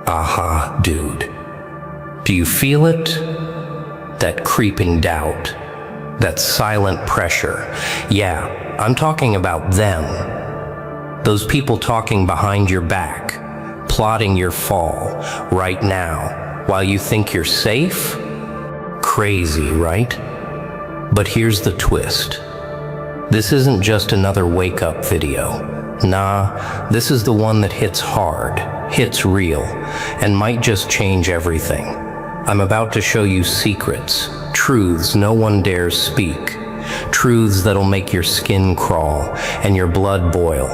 Aha, dude. Do you feel it? That creeping doubt, that silent pressure. Yeah, I'm talking about them. Those people talking behind your back, plotting your fall right now, while you think you're safe? Crazy, right? But here's the twist. This isn't just another wake-up video. Nah, this is the one that hits hard, hits real, and might just change everything. I'm about to show you secrets, truths no one dares speak, truths that'll make your skin crawl and your blood boil.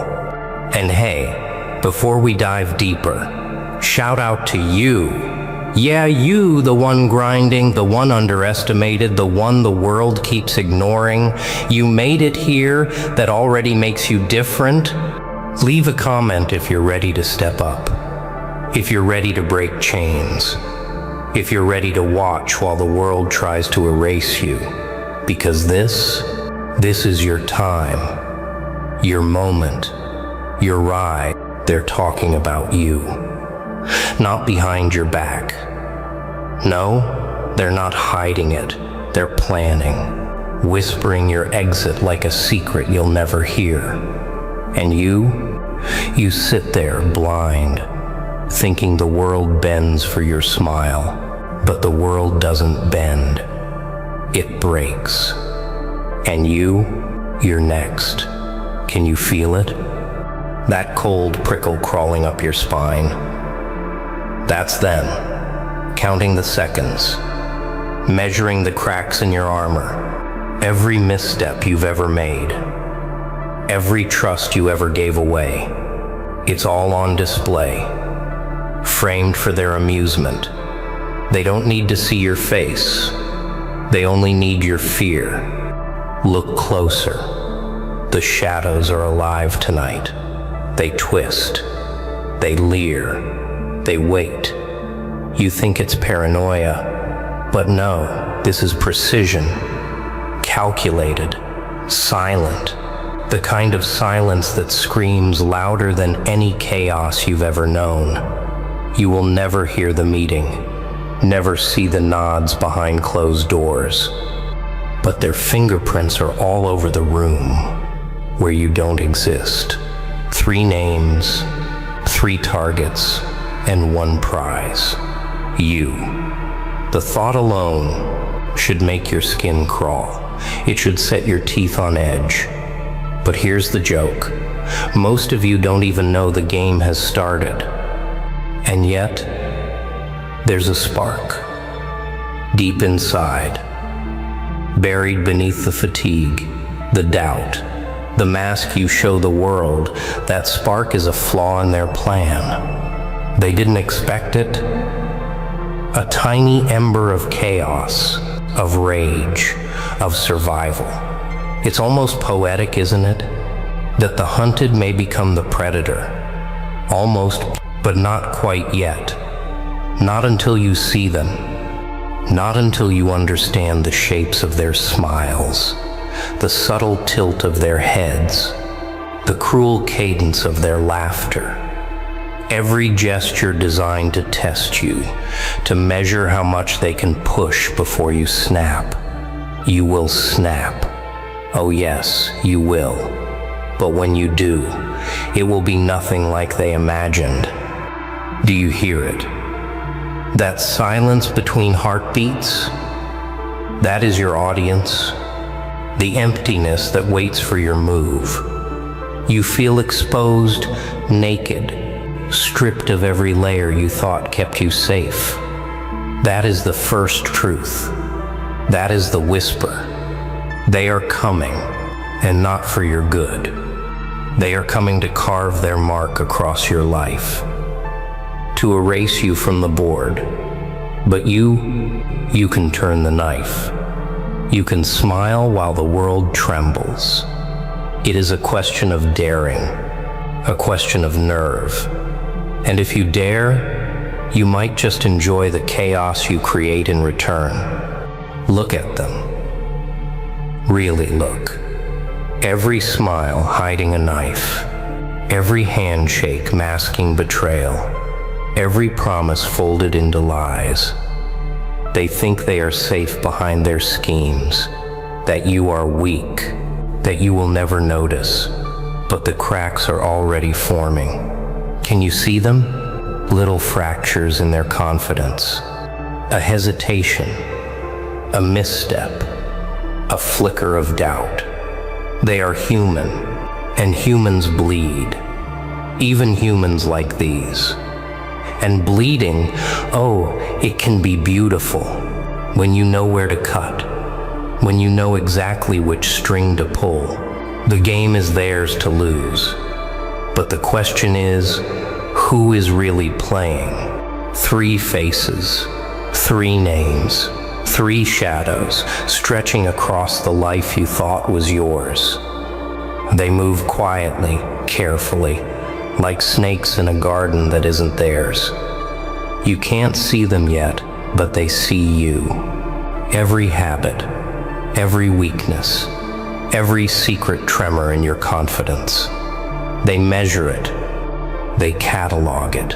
And hey, before we dive deeper, shout out to you. Yeah, you, the one grinding, the one underestimated, the one the world keeps ignoring. You made it here. That already makes you different. Leave a comment if you're ready to step up, if you're ready to break chains, if you're ready to watch while the world tries to erase you. Because this is your time, your moment, your ride. They're talking about you. Not behind your back. No, they're not hiding it. They're planning, whispering your exit like a secret you'll never hear. And you sit there blind, thinking the world bends for your smile. But the world doesn't bend. It breaks. And you're next. Can you feel it? That cold prickle crawling up your spine. That's them, counting the seconds, measuring the cracks in your armor, every misstep you've ever made, every trust you ever gave away. It's all on display, framed for their amusement. They don't need to see your face. They only need your fear. Look closer. The shadows are alive tonight. They twist. They leer. They wait. You think it's paranoia, but no, this is precision. Calculated. Silent. The kind of silence that screams louder than any chaos you've ever known. You will never hear the meeting, never see the nods behind closed doors. But their fingerprints are all over the room where you don't exist. 3 names, 3 targets, and 1 prize. You. The thought alone should make your skin crawl. It should set your teeth on edge. But here's the joke. Most of you don't even know the game has started. And yet, there's a spark. Deep inside, buried beneath the fatigue, the doubt, the mask you show the world, that spark is a flaw in their plan. They didn't expect it. A tiny ember of chaos, of rage, of survival. It's almost poetic, isn't it? That the hunted may become the predator. Almost, but not quite yet. Not until you see them. Not until you understand the shapes of their smiles, the subtle tilt of their heads, the cruel cadence of their laughter. Every gesture designed to test you, to measure how much they can push before you snap. You will snap. Oh yes, you will. But when you do, it will be nothing like they imagined. Do you hear it? That silence between heartbeats? That is your audience. The emptiness that waits for your move. You feel exposed, naked, stripped of every layer you thought kept you safe. That is the first truth. That is the whisper. They are coming, and not for your good. They are coming to carve their mark across your life, to erase you from the board. But you can turn the knife. You can smile while the world trembles. It is a question of daring, a question of nerve. And if you dare, you might just enjoy the chaos you create in return. Look at them. Really look. Every smile hiding a knife. Every handshake masking betrayal. every promise folded into lies. They think they are safe behind their schemes, that you are weak, that you will never notice, but the cracks are already forming. Can you see them? Little fractures in their confidence, a hesitation, a misstep, a flicker of doubt. They are human, and humans bleed, even humans like these. And bleeding, oh, it can be beautiful when you know where to cut, when you know exactly which string to pull. The game is theirs to lose. But the question is, who is really playing? 3 faces, 3 names, 3 shadows stretching across the life you thought was yours. They move quietly, carefully, like snakes in a garden that isn't theirs. You can't see them yet, but they see you. Every habit, every weakness, every secret tremor in your confidence. They measure it, they catalog it,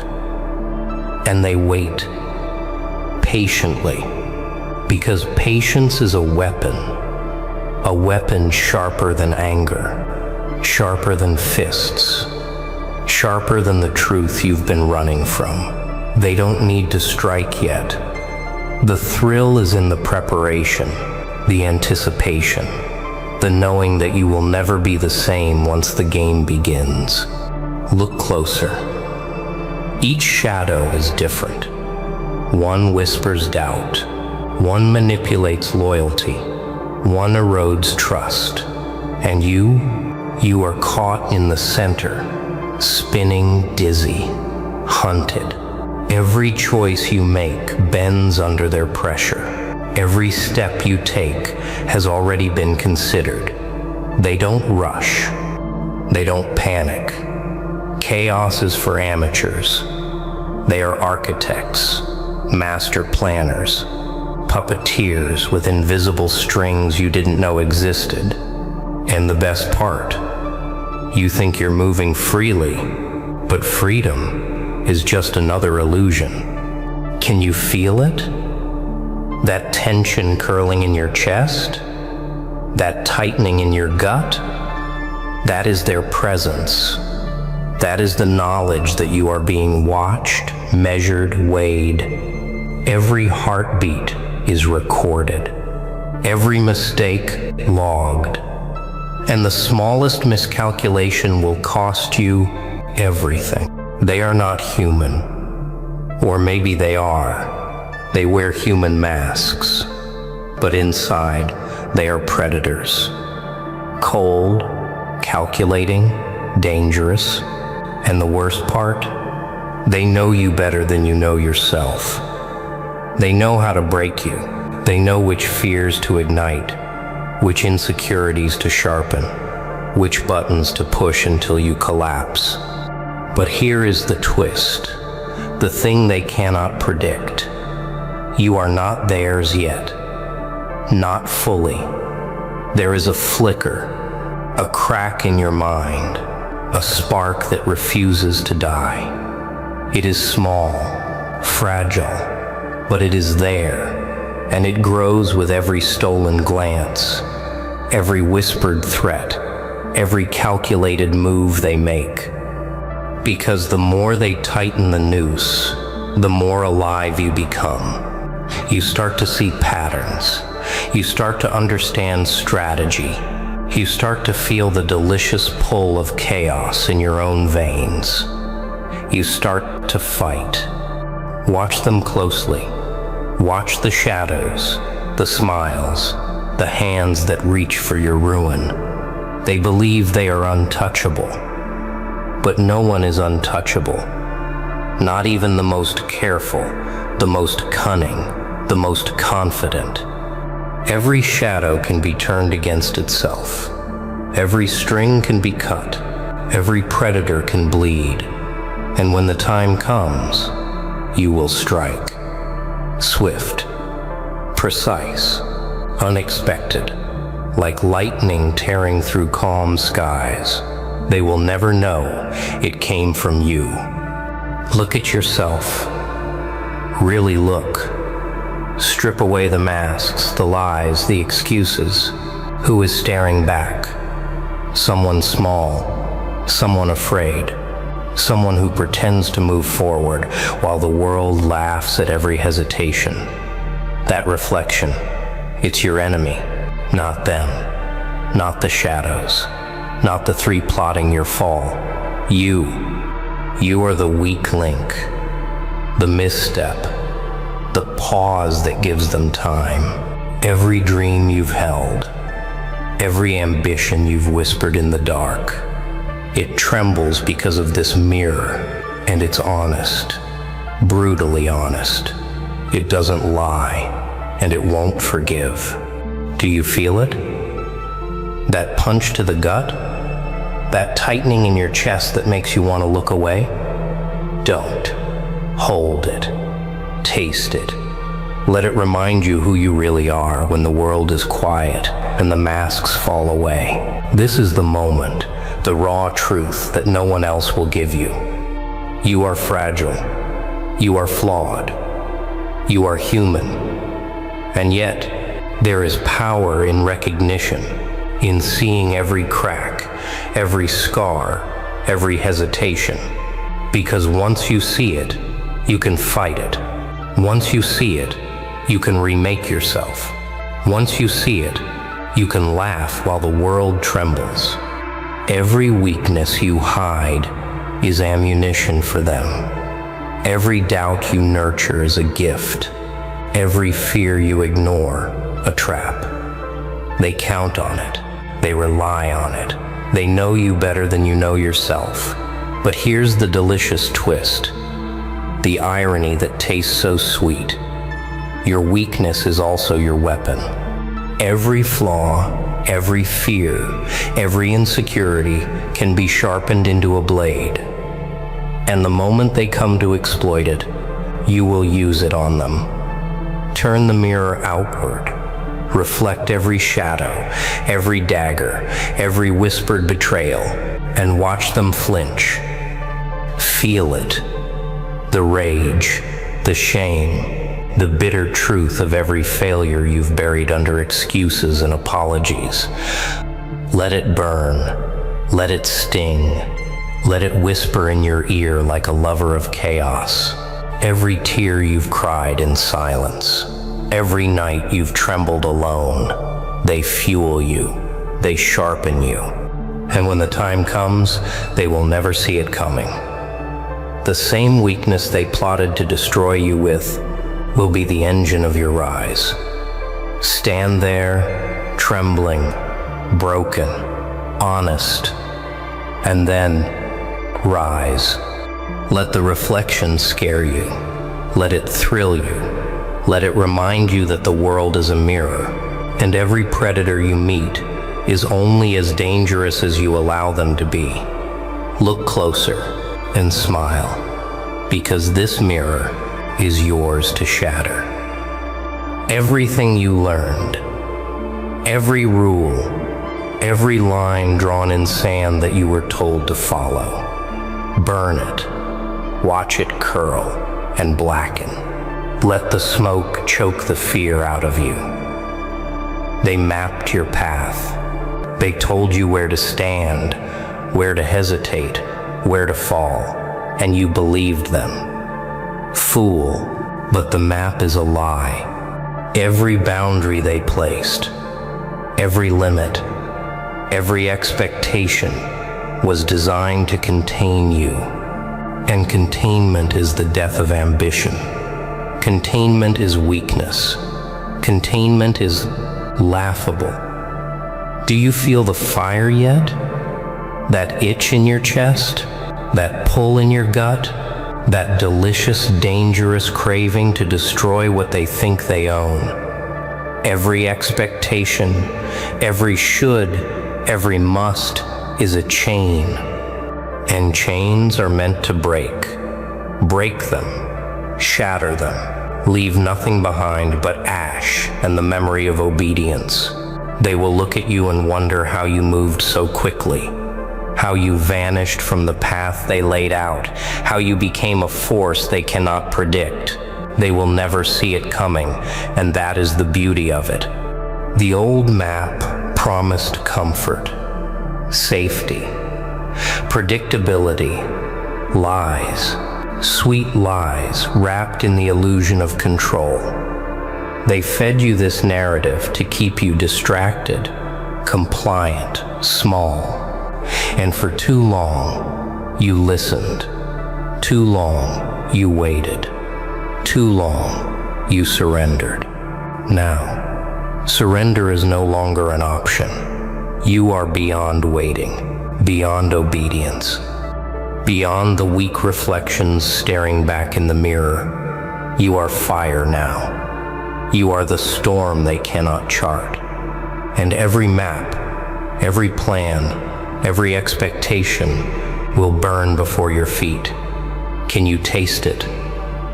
and they wait patiently, because patience is a weapon sharper than anger, sharper than fists, sharper than the truth you've been running from. They don't need to strike yet. The thrill is in the preparation, the anticipation, the knowing that you will never be the same once the game begins. Look closer. Each shadow is different. One whispers doubt, one manipulates loyalty, one erodes trust, and you are caught in the center, spinning dizzy, hunted. Every choice you make bends under their pressure. Every step you take has already been considered. They don't rush. They don't panic. Chaos is for amateurs. They are architects, master planners, puppeteers with invisible strings you didn't know existed. And the best part, you think you're moving freely, but freedom is just another illusion. Can you feel it? That tension curling in your chest? That tightening in your gut? That is their presence. That is the knowledge that you are being watched, measured, weighed. Every heartbeat is recorded. Every mistake logged. And the smallest miscalculation will cost you everything. They are not human. Or maybe they are. They wear human masks. But inside, they are predators. Cold, calculating, dangerous. And the worst part? They know you better than you know yourself. They know how to break you. They know which fears to ignite, which insecurities to sharpen, which buttons to push until you collapse. But here is the twist, the thing they cannot predict. You are not theirs yet, not fully. There is a flicker, a crack in your mind, a spark that refuses to die. It is small, fragile, but it is there, and it grows with every stolen glance, every whispered threat, every calculated move they make. Because the more they tighten the noose, the more alive you become. You start to see patterns. You start to understand strategy. You start to feel the delicious pull of chaos in your own veins. You start to fight. Watch them closely. Watch the shadows, the smiles, the hands that reach for your ruin. They believe they are untouchable. But no one is untouchable. Not even the most careful, the most cunning, the most confident. Every shadow can be turned against itself. Every string can be cut. Every predator can bleed. And when the time comes, you will strike. Swift, precise, unexpected, like lightning tearing through calm skies. They will never know it came from you. Look at yourself. Really look. Strip away the masks, the lies, the excuses. Who is staring back? Someone small, someone afraid, someone who pretends to move forward while the world laughs at every hesitation. That reflection, it's your enemy, not them, not the shadows, not the three plotting your fall. You are the weak link, the misstep, the pause that gives them time. Every dream you've held, every ambition you've whispered in the dark, it trembles because of this mirror, and it's honest, brutally honest. It doesn't lie, and it won't forgive. Do you feel it? That punch to the gut? That tightening in your chest that makes you want to look away? Don't. Hold it. Taste it. Let it remind you who you really are when the world is quiet and the masks fall away. This is the moment, the raw truth that no one else will give you. You are fragile. You are flawed. You are human. And yet, there is power in recognition, in seeing every crack, every scar, every hesitation. Because once you see it, you can fight it. Once you see it, you can remake yourself. Once you see it, you can laugh while the world trembles. Every weakness you hide is ammunition for them. Every doubt you nurture is a gift. Every fear you ignore, a trap. They count on it. They rely on it. They know you better than you know yourself. But here's the delicious twist, the irony that tastes so sweet. Your weakness is also your weapon. Every flaw, every fear, every insecurity can be sharpened into a blade. And the moment they come to exploit it, you will use it on them. Turn the mirror outward. Reflect every shadow, every dagger, every whispered betrayal, and watch them flinch. Feel it. The rage, the shame, the bitter truth of every failure you've buried under excuses and apologies. Let it burn. Let it sting. Let it whisper in your ear like a lover of chaos. Every tear you've cried in silence. Every night you've trembled alone. They fuel you. They sharpen you. And when the time comes, they will never see it coming. The same weakness they plotted to destroy you with will be the engine of your rise. Stand there, trembling, broken, honest, and then rise. Let the reflection scare you. Let it thrill you. Let it remind you that the world is a mirror, and every predator you meet is only as dangerous as you allow them to be. Look closer and smile, because this mirror is yours to shatter. Everything you learned, every rule, every line drawn in sand that you were told to follow, burn it, watch it curl and blacken. Let the smoke choke the fear out of you. They mapped your path. They told you where to stand, where to hesitate, where to fall, and you believed them. Fool, but the map is a lie. Every boundary they placed, every limit, every expectation was designed to contain you. And containment is the death of ambition. Containment is weakness. Containment is laughable. Do you feel the fire yet? That itch in your chest? That pull in your gut? That delicious, dangerous craving to destroy what they think they own? Every expectation, every should, every must is a chain. And chains are meant to break. Break them, shatter them, leave nothing behind but ash and the memory of obedience. They will look at you and wonder how you moved so quickly, how you vanished from the path they laid out, how you became a force they cannot predict. They will never see it coming, and that is the beauty of it. The old map promised comfort, safety, predictability, lies, sweet lies wrapped in the illusion of control. They fed you this narrative to keep you distracted, compliant, small. And for too long, you listened. Too long, you waited. Too long, you surrendered. Now, surrender is no longer an option. You are beyond waiting, beyond obedience, beyond the weak reflections staring back in the mirror. You are fire now. You are the storm they cannot chart. And every map, every plan, every expectation will burn before your feet. Can you taste it?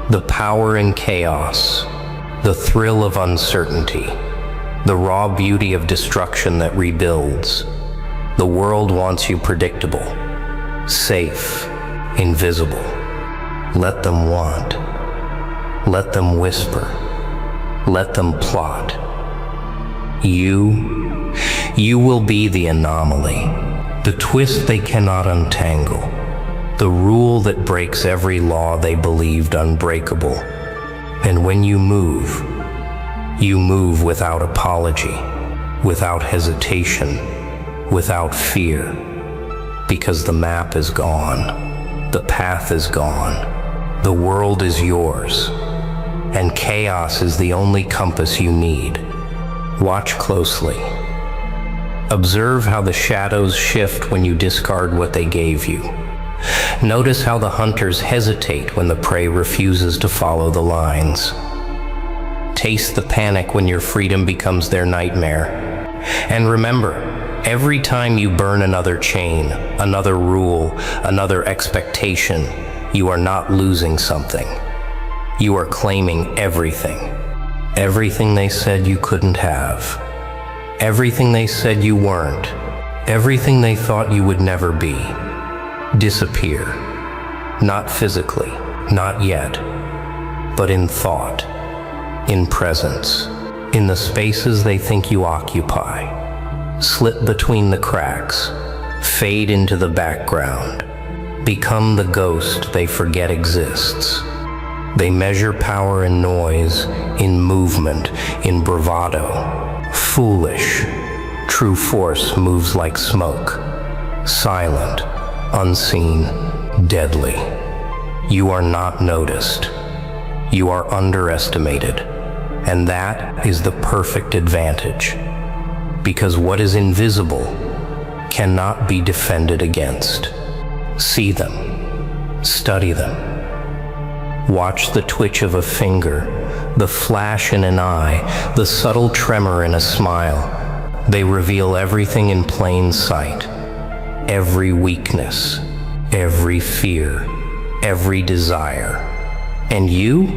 The power in chaos, the thrill of uncertainty, the raw beauty of destruction that rebuilds. The world wants you predictable, safe, invisible. Let them want. Let them whisper. Let them plot. You will be the anomaly, the twist they cannot untangle, the rule that breaks every law they believed unbreakable. And when you move without apology, without hesitation, without fear, because the map is gone, the path is gone, the world is yours, and chaos is the only compass you need. Watch closely. Observe how the shadows shift when you discard what they gave you. Notice how the hunters hesitate when the prey refuses to follow the lines. Taste the panic when your freedom becomes their nightmare. And remember, every time you burn another chain, another rule, another expectation, you are not losing something. You are claiming everything. Everything they said you couldn't have. Everything they said you weren't. Everything they thought you would never be. Disappear. Not physically, not yet, but in thought, in presence, in the spaces they think you occupy. Slip between the cracks, fade into the background, become the ghost they forget exists. They measure power in noise, in movement, in bravado. Foolish. True force moves like smoke. Silent, unseen, deadly. You are not noticed. You are underestimated. And that is the perfect advantage. Because what is invisible cannot be defended against. See them. Study them. Watch the twitch of a finger, the flash in an eye, the subtle tremor in a smile. They reveal everything in plain sight. Every weakness, every fear, every desire. And you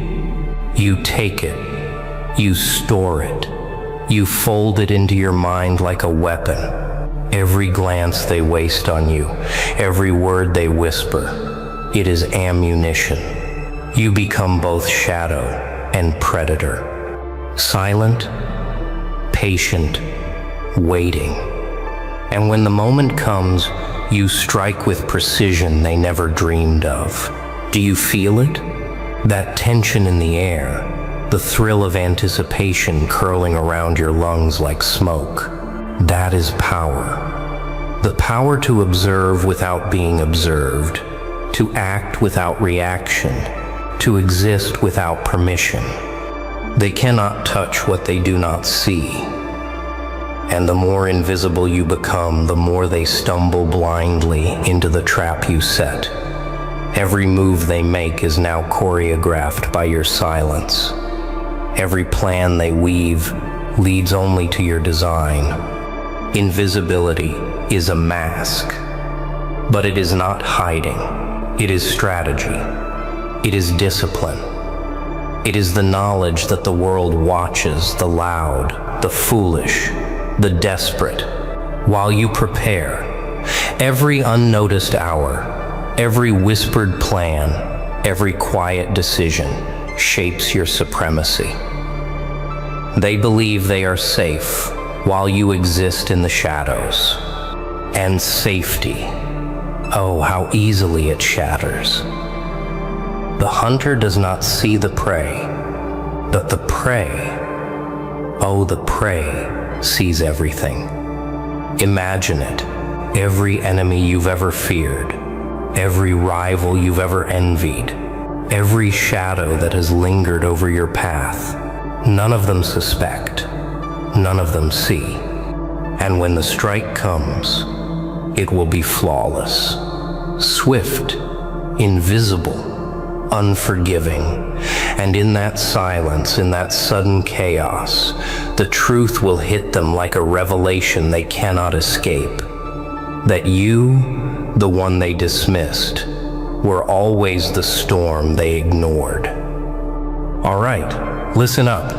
take it. You store it. You fold it into your mind like a weapon. Every glance they waste on you, every word they whisper, it is ammunition. You become both shadow and predator. Silent, patient, waiting. And when the moment comes, you strike with precision they never dreamed of. Do you feel it? That tension in the air, the thrill of anticipation curling around your lungs like smoke. That is power. The power to observe without being observed, to act without reaction, to exist without permission. They cannot touch what they do not see. And the more invisible you become, the more they stumble blindly into the trap you set. Every move they make is now choreographed by your silence. Every plan they weave leads only to your design. Invisibility is a mask, but it is not hiding. It is strategy. It is discipline. It is the knowledge that the world watches the loud, the foolish, the desperate, while you prepare. Every unnoticed hour, every whispered plan, every quiet decision shapes your supremacy. They believe they are safe while you exist in the shadows. And safety, oh, how easily it shatters. The hunter does not see the prey, but the prey, oh, the prey sees everything. Imagine it, every enemy you've ever feared, every rival you've ever envied, every shadow that has lingered over your path. None of them suspect, none of them see. And when the strike comes, it will be flawless, swift, invisible, unforgiving. And in that silence, in that sudden chaos, the truth will hit them like a revelation they cannot escape. That you, the one they dismissed, were always the storm they ignored. All right, listen up.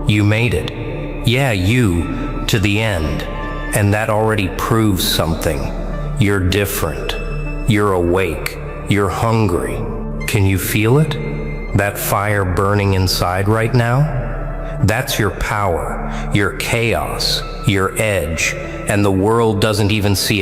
You made it. Yeah, you, to the end. And that already proves something. You're different. You're awake. You're hungry. Can you feel it? That fire burning inside right now? That's your power, your chaos, your edge, and the world doesn't even see